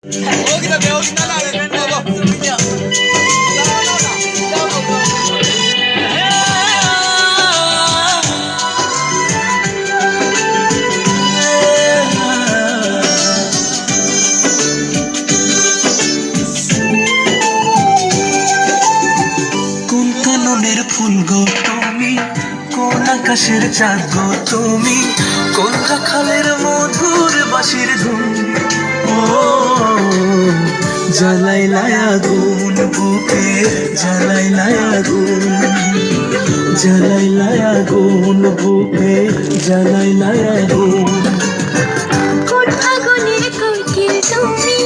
কোন কাননের ফুল গো তুমি, কোন আকাশের চাঁদ গো তুমি, কোন রাখালের মধুর বাঁশির ধুন। ও জ্বালাইলায় আগুন বুকে, জ্বালাইলায় আগুন, জ্বালাইলায় আগুন বুকে, জ্বালাইলায় আগুন। কোন আগুনের কোকিল তুমি,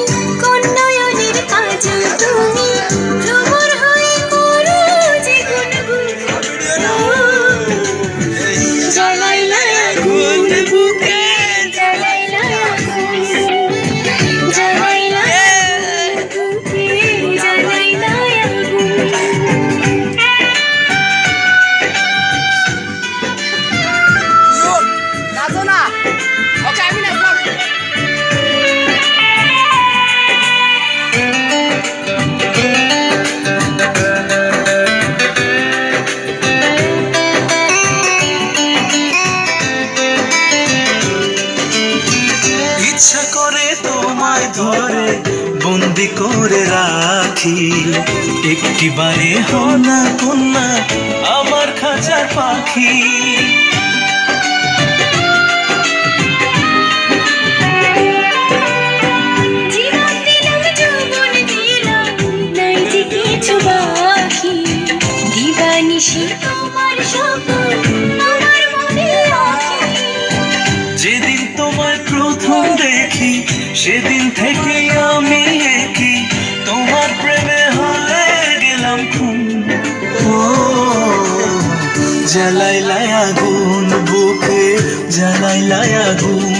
কোন নয়নের কাজল তুমি, ভ্রমর হয়ে করো যে গুনগুন। জ্বালাইলায় আগুন বুকে, জ্বালাইলায় আগুন, জ্বালাইলায় আগুন বুকে, জ্বালাইলায় আগুন। নাচো না। ওকে আমি নাচলাম। ইচ্ছা করে তোমায় ধরে বন্দি করে রাখি, একটিবারে হও না কন্যা আমার খাঁচার পাখি। জীবন দিলাম যৌবন দিলাম, নাই যে কিছু বাকি। দিবানিশি তোমার স্বপ্ন আমার মনে রাখি। যেদিন তোমায় প্রথম দেখি সেদিন থেকে আমি একই তোমার প্রেমে হয়ে গেলাম খুন। ও জ্বালাইলায় আগুন বুকে, জ্বালাইলায় আগুন।